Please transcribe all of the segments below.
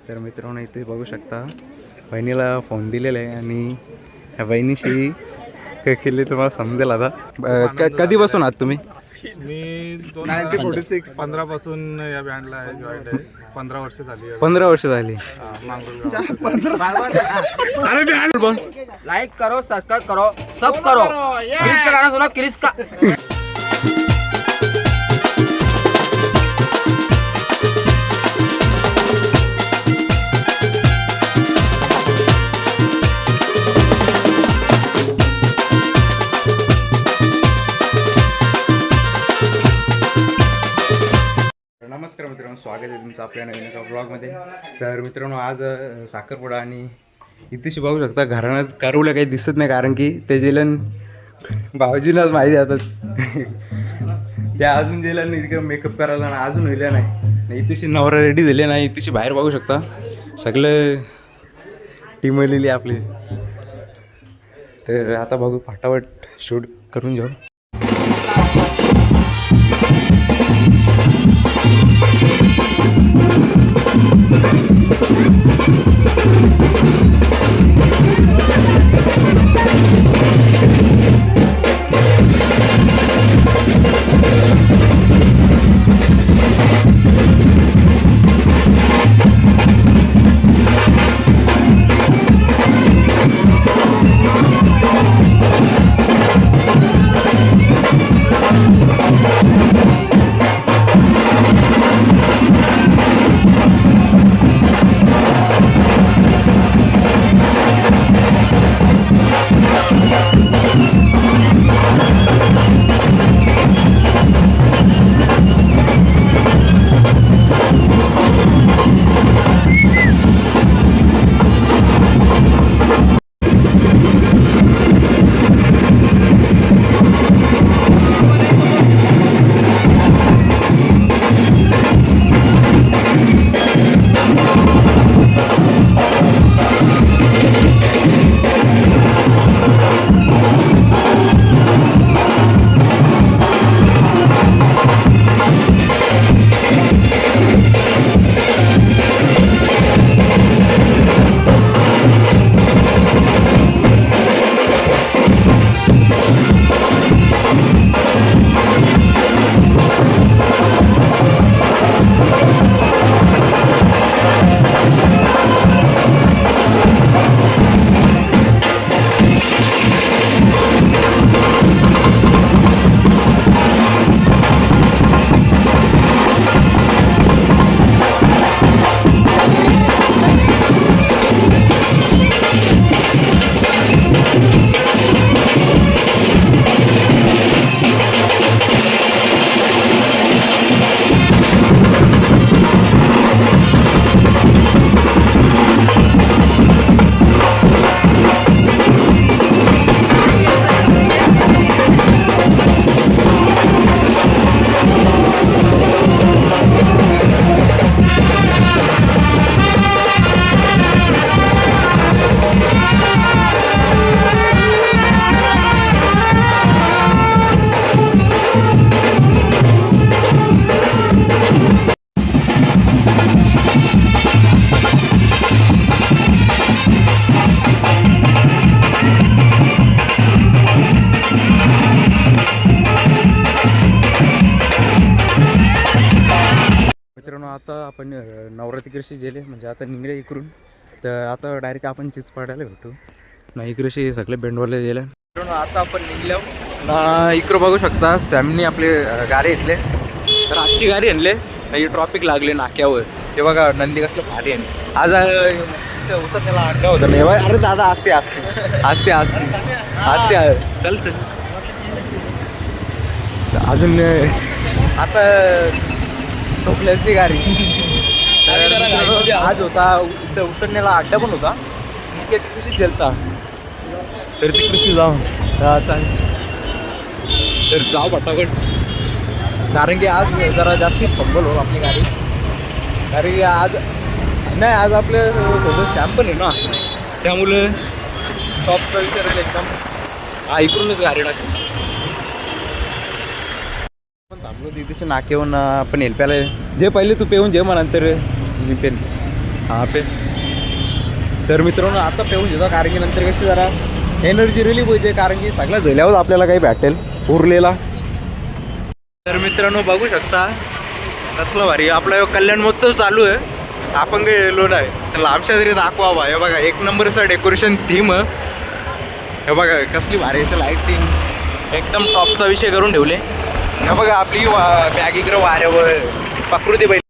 तर मित्रांनो इथे बघू शकता बहिणीला फोन दिलेला आहे आणि ह्या बहिणीशी काय केले तुम्हाला समजेल आता. कधीपासून आहात तुम्ही? मी 1946 15 पासून या बँडला जॉईन आहे. 15 वर्ष झाली. 15 वर्ष झाली. लाइक करो, सब्सक्राइब करो, सब करो। क्रिस का गाना सुनो, क्रिस का। नमस्कार मित्रांनो, स्वागत आहे तुमचं आपल्या नवीन एका ब्लॉगमध्ये. तर मित्रांनो आज साखरपुडा आणि इथेशी बघू शकता घरानं कारवलं काही दिसत नाही कारण की ते जेलन भाऊजीलाच माहिती जातात. त्या अजून जेलं नाही इतकं मेकअप करायला ना अजून होईल नाही. इथेशी नवरा रेडी झाले नाही. इथेशी बाहेर बघू शकता सगळं टीम आलेली आपली. तर आता बघू फटाफट शूट करून घेऊ. मित्रांनो आता आपण नवरात्री कृषी गेले म्हणजे आता निघले इकडून. तर आता डायरेक्ट आपण चीज पाडायला भेटू ना. इकडे सगळे बेंडवाले गेले. मित्रांनो आता आपण निघलो ना. इकडं बघू शकता सॅमनी आपले गाडी घेतले. तर आजची गाडी आणले नाही. ट्रॉफिक लागले नाक्यावर. ते बघा नंदी कसलं भारी आहे. आज उसर त्याला अड्डा होता नाही. अरे दादा असते असते असते असते असते चल चल. अजून आता झोपल्याच ती गाडी. आज होता इथं उसरण्याला अड्डा पण होता. इतक्या ती कृषी गेलता तर ती कृषी जाऊन तर जाऊ पटापट कारण की आज जरा जास्ती फंबल हो आपली गाडी. कारण की आज नाही आज आपल्या सोबत सॅम्पल आहे ना त्यामुळे टॉपचा विषय राहील एकदम. इकडूनच गाडी टाकली. पण थांबलो तिथे नाकेहून आपण हेल्प्याला जे पहिले तू पेऊन जे म्हणा नंतर मी पेन हा पे. तर मित्रांनो आता पेऊन घेतो, कारण की नंतर कशी जरा एनर्जी रिलीफ होते, कारण की सगळ्या झेल्यावर आपल्याला काही भेटेल उरलेला. तर मित्रांनो बघू शकता कसलं भारी आपलं कल्याण महोत्सव चालू आहे. आपण काही गेलो नाही तर आमच्या तरी दाखवा बा. हे बघा एक नंबरचं डेकोरेशन थीम. हे बघा कसली भारी अशी लाईटिंग एकदम टॉपचा विषय करून ठेवले. हे बघा आपली बॅग इकडं वाऱ्यावर प्रकृती बैल.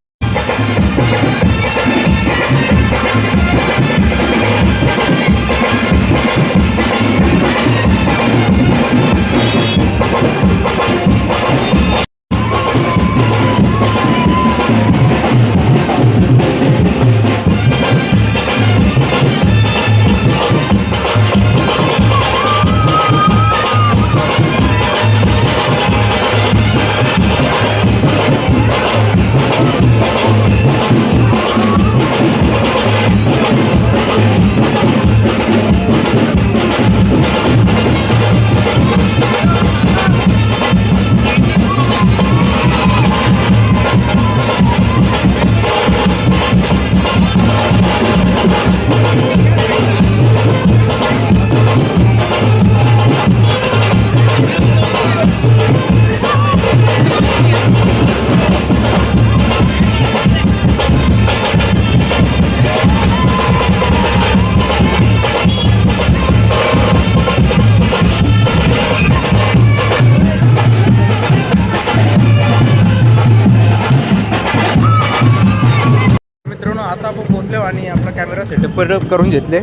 आता आपण पोहोचलो आणि आपला कॅमेरा सेटअप करून घेतले.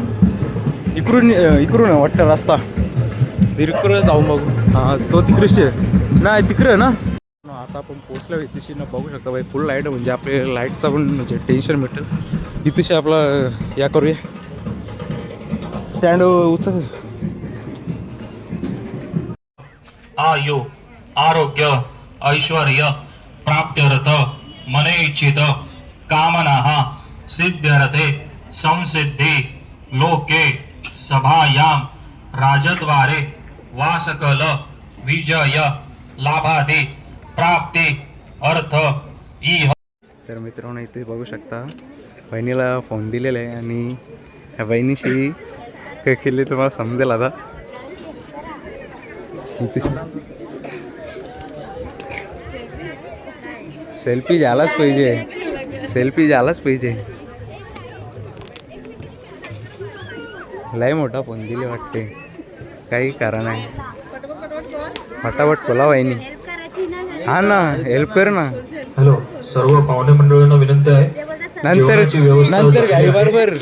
इकडून वाटतं रस्ता तिकडं जाऊन बघू. हां तो तिकडे नाही तिकडं ना. आता आपण पोहोचलो इथेशी ना, बघू शकता बाई फुल लाईट, म्हणजे आपले लाईटचा पण म्हणजे टेन्शन भेटेल. इथेशी आपला या करूया स्टँड उचल. आयु आरोग्य ऐश्वर्य प्राप्त्यर्थ मने इच्छित कामनाः सिद्ध्यर्थे संसिद्धि लोके सभायां राजद्वारे वासकल विजय लाभादि प्राप्ती अर्थ इह. तर मित्रांनो इथे बघू शकता बहिणीला फोन दिलेला आहे आणि ह्या बहिणीशी काय केले तुम्हाला समजेल. आता सेल्फी झालाच पाहिजे, सेल्फी झालाच पाहिजे. लय मोठा फोन दिले वाटते, काही करा नाही. फटाफट खोला वहिनी. हा ना हेल्प कर ना. हॅलो सर्व पाहुणे मंडळींना विनंती आहे नंतर गाडी बरोबर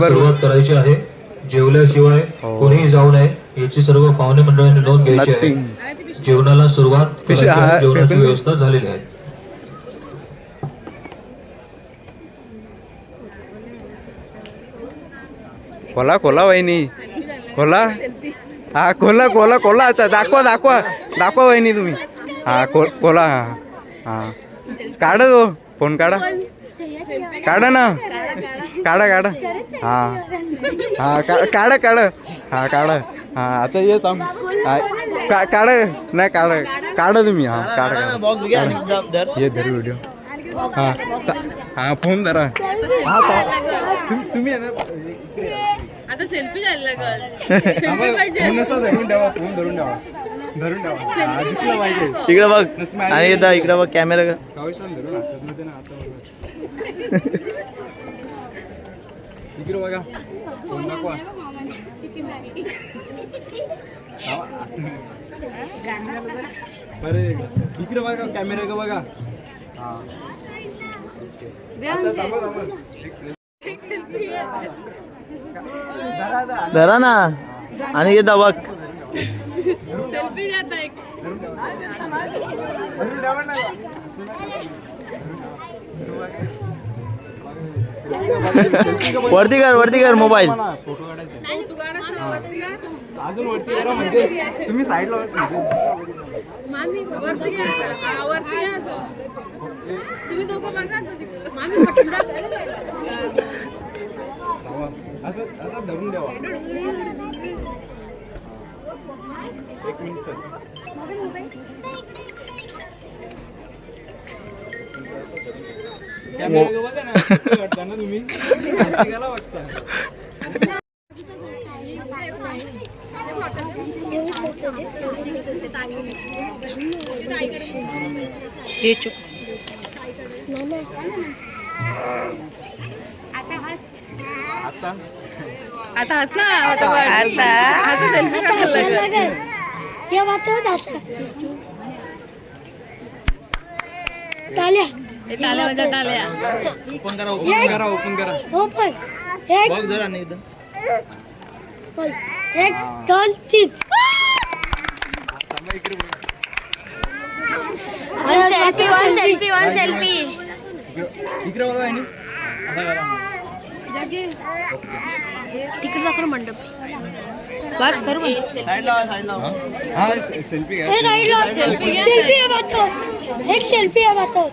सुरुवात करायची आहे. जेवल्याशिवाय कोणीही जाऊ नये याची सर्व पाहुणे मंडळींनी नोंद घ्यायची आहे. जेवणाला सुरुवात करायची आहे. जेवणाची व्यवस्था झालेली आहे. खोला खोला वहिनी खोला. हा खोला खोला खोला. आता दाखवा वहिनी तुम्ही. हा खोला. हा काढा तो फोन काढा ना. काढा हा काढा हा काढा. हा आता येत काढा नाही काढा तुम्ही. हा काढा ये धर व्हिडिओ. हा फोन धरा. तुम्ही आता सेल्फी झाला इकडे बघ आणि इकडे बघ कॅमेरा. इकडे बघा फोन दाखवा. अरे इकडे बघा कॅमेरा का बघा. हा धरा ना आणि येता बघ. सेल्फी जाता एक वरती कर मोबाईल. फोटो काढायचे अजून वरती करा, म्हणजे तुम्ही साईडला वरती तुम्ही दोघं बघा असं धरून द्यावा. एक मिनिट. आता हस ना आता सेल्फी काढायला लागेल. या बातच असं टाल्या हे टाळ्या वाजवा, टाळ्या. ओपन एक बोल. 1 2 3 वन सेल्फी इकडे बघा आणि तिकडे दाखव मंडप बस करू हा सेल्फी घ्या. सेल्फी है बातो एक सेल्फी है बातो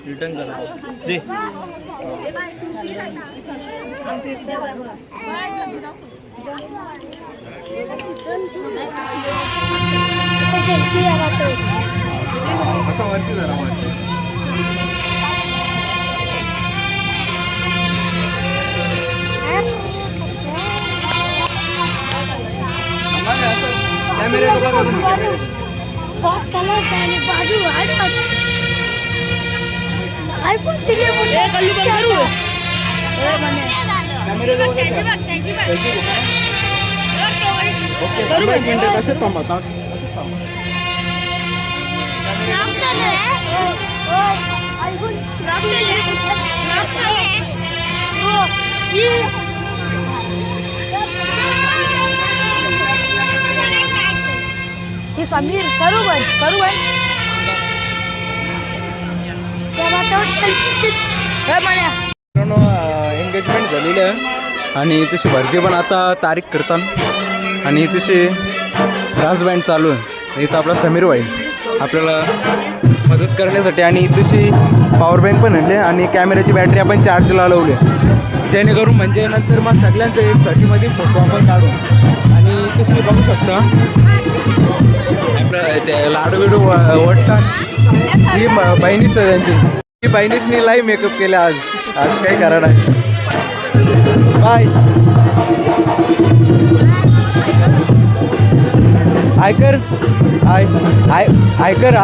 रिटर्न करा दे. सेल्फी है बातो आता वरती जरा वरती. बाजू आयफोन दिले कसं थांबा हे समीर करू बन एंगेजमेंट झालेली आहे आणि तशी भरती पण आता तारीख करतात आणि तशी डान्स बँड चालू आहे. इथं आपला समीर भाई आपल्याला मदत करण्यासाठी आणि तशी पॉवर बँक पण आणली आणि कॅमेऱ्याची बॅटरी आपण चार्जला लावली जेणेकरून म्हणजे नंतर मग सगळ्यांचं एक साठीमध्ये फोटो आपण काढू. आणि तशी बघू शकता आपलं ते लाडू बिडू वाटतात. ही बहिणीच त्यांची ही बहिणीसनी लाईव्ह मेकअप केला आज काही कारण आहे. बाय आयकर आयकर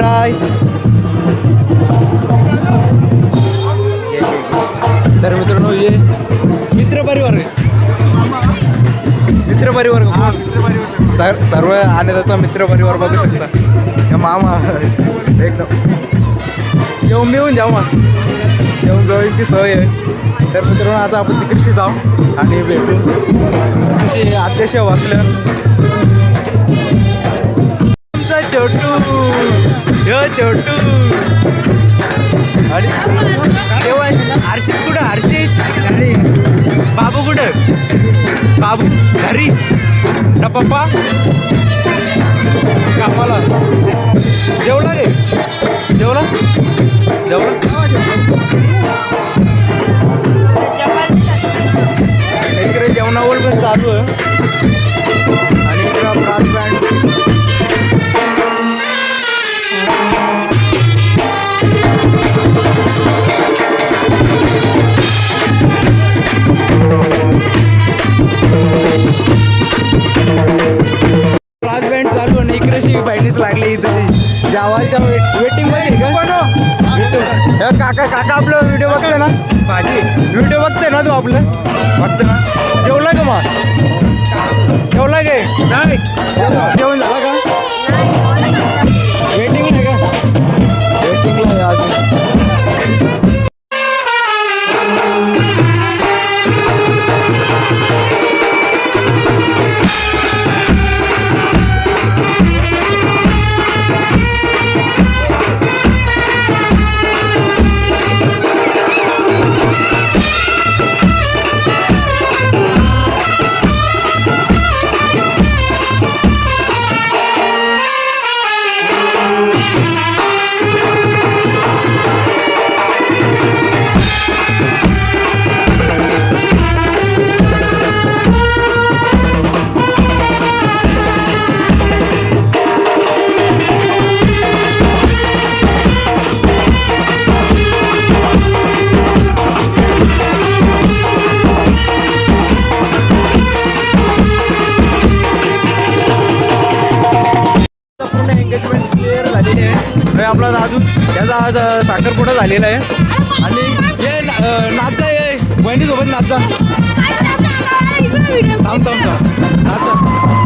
आयकर तर मित्रांनो हे मित्रपरिवार सर्व आनंदाचा मित्रपरिवार बघू शकता. मामा एकदम येऊन मिळून जाऊ मग येऊन जवळची सवय आहे. तर मित्रांनो आता आपण तिकडशी जाऊ आणि भेटू तशी अध्यक्ष वाचलं छोटू छोटू आणि तेव्हा हर्षित कुठं हर्षित अरे बाबू कुठं बाबू घरी ना पप्पा कामाला जेवला गे जेवला इकडे जेवणावर पण चालू आहे आणि इकडे ब्रास बँड ब्रास बँड चालू आणि इकडेशी बॅटरीच लागली तशी जेवायच्या वेटिंग मध्ये का काका आपलं व्हिडिओ बघते ना व्हिडिओ बघते ना तू आपलं बघते ना जेवला का मग जेवला गे जेवण झालं का वेटिंग नाही का वेटिंगला अजून हे आपला दादू त्याचा आज साखरपुडा झालेला आहे आणि ये नाचचा ये बहिणीसोबत नाचचा थांब नाचा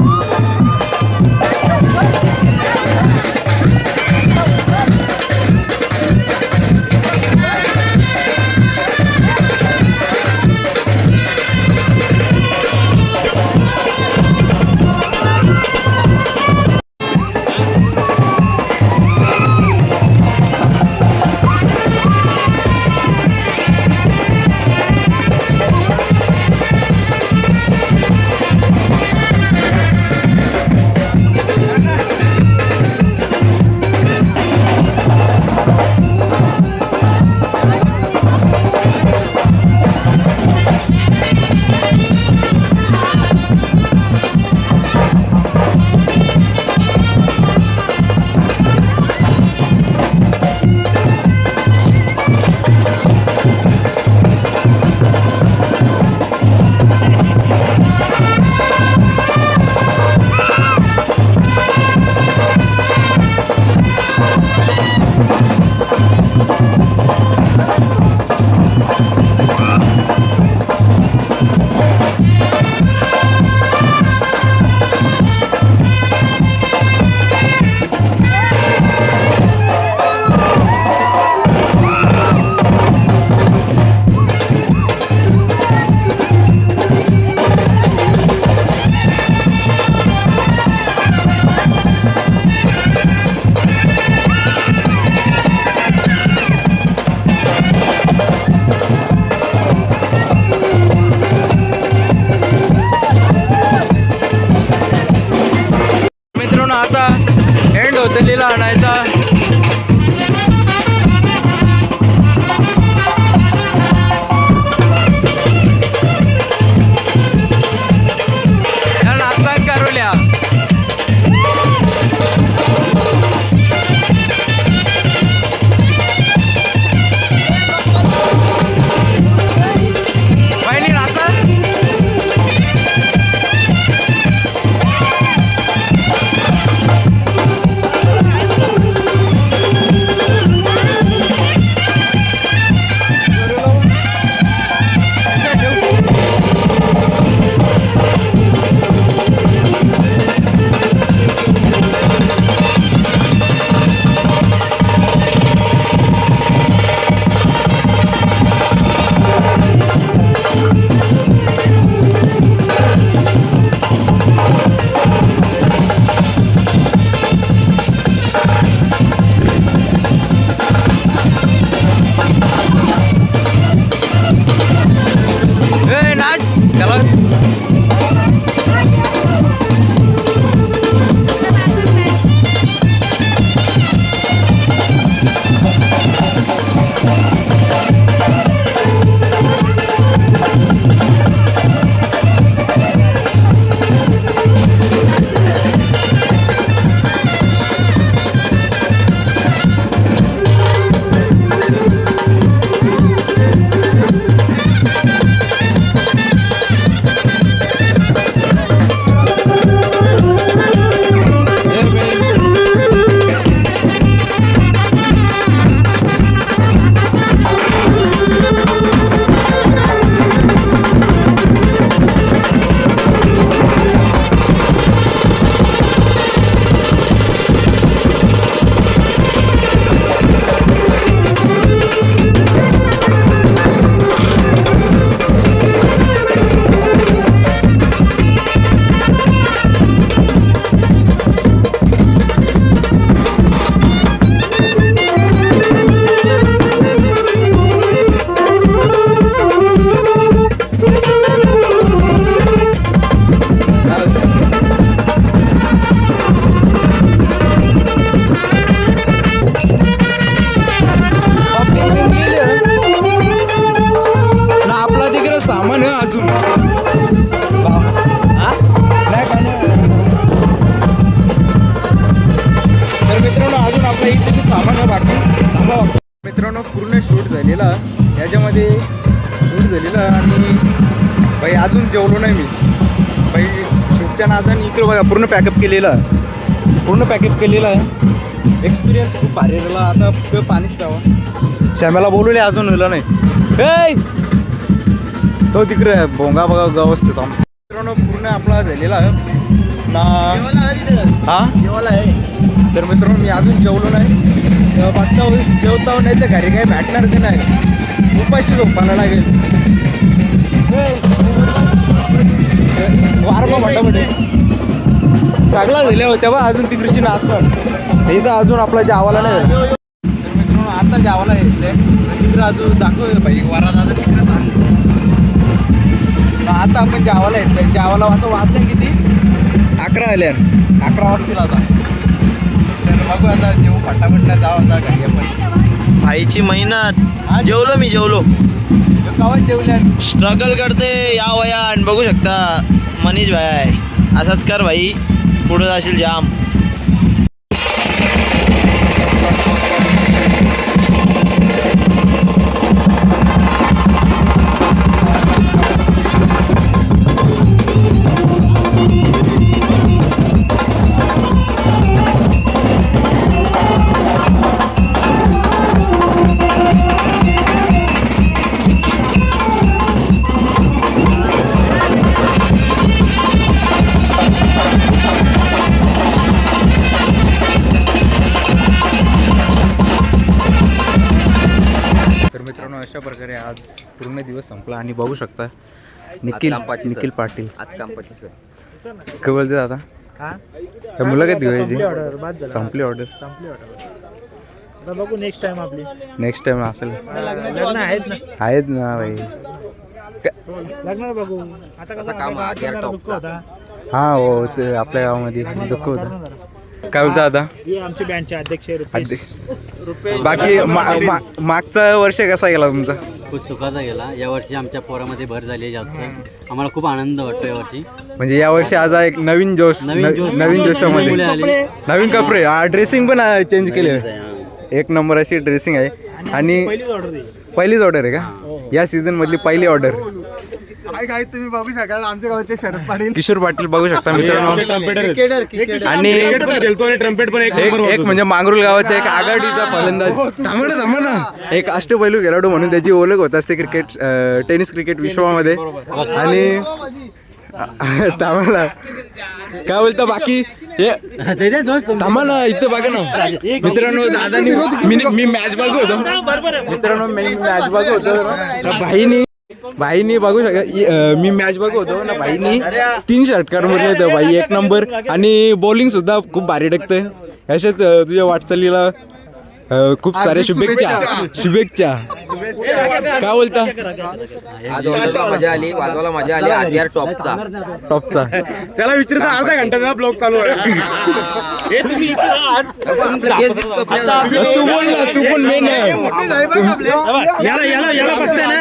आता एंड होतेलीला आणायचा नाश्ता करूया बहिणी नाश्ता सामान आहे अजून तर मित्रांनो अजून आपल्या इथे सामान आहे बाकी थांबा मित्रांनो पूर्ण शूट झालेला याच्यामध्ये शूट झालेला आणि भाई अजून जेवलो नाही मी भाई शूटच्या नादाने इकडे बघा पूर्ण पॅकअप केलेला आहे एक्सपिरियन्स खूप भारी राहिला. आता पाणीच प्यावं. श्याम्याला बोलवले अजून झालं नाही. ए तो तिकडे भोंगा बघा गाव असतो मित्रांनो. पूर्ण आपला झालेला ना हा तर मित्रांनो मी अजून जेवलो नाही. मागच्या वेळेस जेवता नाही तर घरी काही भेटणार ते नाही. उपाशी झोपायला लागेल. वारमा फटाफट चांगला झाल्या होत्या बा. अजून ती कृषी नाचतात इथं अजून आपला जावाला नाही झालं. तर मित्रांनो आता जावाला येतंय तिकडं अजून दाखव भाई वारा दादा तिकडं चालू. आता आपण जावाला येतोय. जावाला आता वाजले किती 11 आल्या. 11 वाजतील आता. तर बघू आता जेव्हा फटाफटला जाऊ आता घरी आपण. भाईची मेहनत. जेवलो मी जेवलो. गावात जेवल्या. स्ट्रगल करते या वयान बघू शकता. मनीष भाई आहे. असाच कर भाई पुढे जाशील जाम. मित्रांनो अशा प्रकारे आज पूर्ण दिवस संपला आणि बघू शकता निखिल पाटील काय बोलते दादा. त्या मुलाखत घेऊयाची संपली ऑर्डर. बघू नेक्स्ट टाइम आपली. नेक्स्ट टाइम असेल. आहेत ना भाई. लग्न बघू आता कसं हा हो ते आपल्या गावामध्ये दुःख होतं. काय बोलता आता आमचे बँडचे अध्यक्ष बाकी मागचा वर्ष कसा गेला तुमचा. खूप सुखाचा गेला. यावर्षी आमच्या पोरामध्ये भर झाली जास्त. आम्हाला खूप आनंद वाटतो यावर्षी. म्हणजे यावर्षी आज एक नवीन जोशामध्ये नवीन कपडे ड्रेसिंग पण चेंज केले. एक नंबर अशी ड्रेसिंग आहे आणि पहिलीच ऑर्डर आहे का या सीझन मधली पहिली ऑर्डर. काय तुम्ही बघू शकाल आमच्या गावचे शरद पाटील किशोर पाटील बघू शकता मित्रांनो. आणि एक म्हणजे मांगरुल गावाचा एक आघाडीचा फलंदाज थांबा ना एक अष्टपैलू खेळाडू म्हणून त्याची ओळख होत असते क्रिकेट टेनिस क्रिकेट विश्वामध्ये. आणि थांबा काय बोलता बाकी थांबा ना इथं बघा ना मित्रांनो. दादानी मी मॅच बघू होतो मित्रांनो. मी मॅच बघू होतो भाईनी बघू शकता. मी मॅच बघू होतो ना. भाईनी 3 षटकार म्हटले होते भाई. एक नंबर. आणि बॉलिंग सुद्धा खूप भारी टाकते. असेच तुझ्या वाटचालीला खूप साऱ्या शुभेच्छा. काय बोलता. मजा आली वाजवायला मजा आली. आधी टॉपचा त्याला विचारता अर्धा घंटा ब्लॉग चालू आहे. तू बोल ना. तू पण मेन आहे.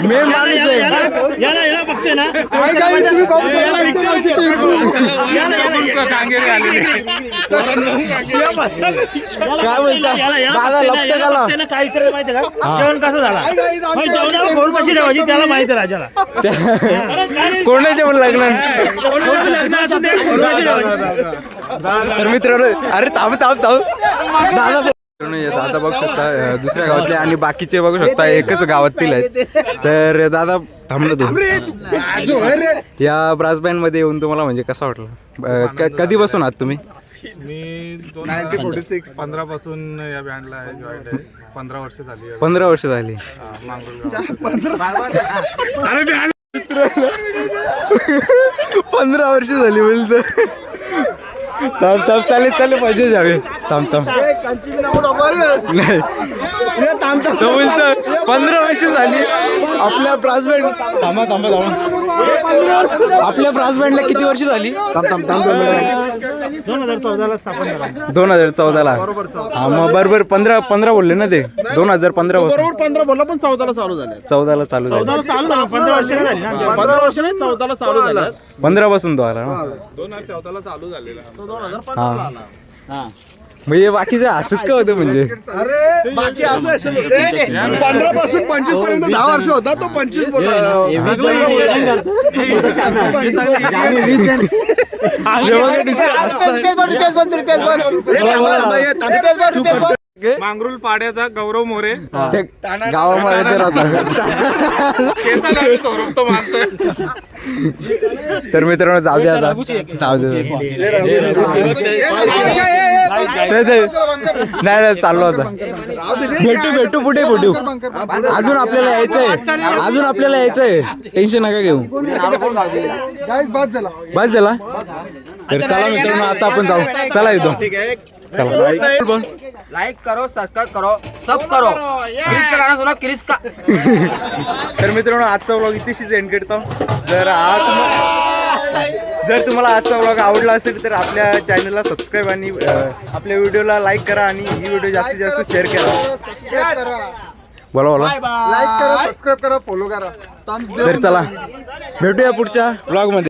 मेन माणूस आहे. काय बोलता दादा लपते काला काय करायला माहिती का जेवण कसं झाला. जेवणाला फोन कशी ठेवायची त्याला माहिती राजाला. कोणा जेवण लागलं. तर मित्रांनो अरे थांब दादा बघू शकता दुसऱ्या गावातले आणि बाकीचे बघू शकता एकच गावातील आहेत. तर दादा थांबलं तू या ब्रास बँड मध्ये येऊन तुम्हाला म्हणजे कसं वाटलं. कधीपासून आहात तुम्ही. मी 1946 15 पासून या बँडला जॉईन आहे. 15 वर्ष झाली. 15 वर्ष झाली. 15 वर्ष झाली बोलतो. थांब चालेल पाहिजे जावे. थांब नाही तो बोलतो 15 वर्ष झाली आपल्या ब्रास बँड. थांबा आपल्या ब्रास बँडला किती वर्ष झाली. 2014 स्थापन झाला. 2014ला. हा मग बरोबर 15 बोलले ना ते. 2015 बरोबर 15 बोलला पण 14ला चालू झाले. 14ला चालू झालं. 15 वर्ष झाली ना. 15 वर्ष नाही 14ला चालू झालं. 15 पासून तो आला ना. 2014ला चालू झालेला. हा म्हणजे बाकीचं हसत का होतं म्हणजे. अरे बाकी असं होते 15 पासून 25 पर्यंत 10 वर्ष होता तो 25 मांगरुल पाड्याचा गौरव मोरे गावामध्ये ते राहतात. केचा लावून चोरपतो माणसं. तर मित्रांनो जाऊ द्या आता. जाऊ दे नाही चाललो आता. भेटू पुढे भेटू. अजून आपल्याला यायचंय. टेन्शन नका घेऊ. बस झाला. तर चला मित्रांनो आता आपण जाऊ. चला येतो. चला लाईक करो, सबस्क्राईब करो, सब करो. क्रिस का गाणं सुना, क्रिस का. तर मित्रांनो आजचा व्लॉग इथेशीच एंड करतो. जर तुम्हाला आजचा व्लॉग आवडला असेल तर आपल्या चॅनलला सबस्क्राईब आणि आपल्या व्हिडिओला लाईक करा आणि ही व्हिडिओ जास्तीत जास्त शेअर करा. बोला लाईक करा, सबस्क्राईब करा, फॉलो करा. तर चला भेटूया पुढच्या व्लॉग मध्ये.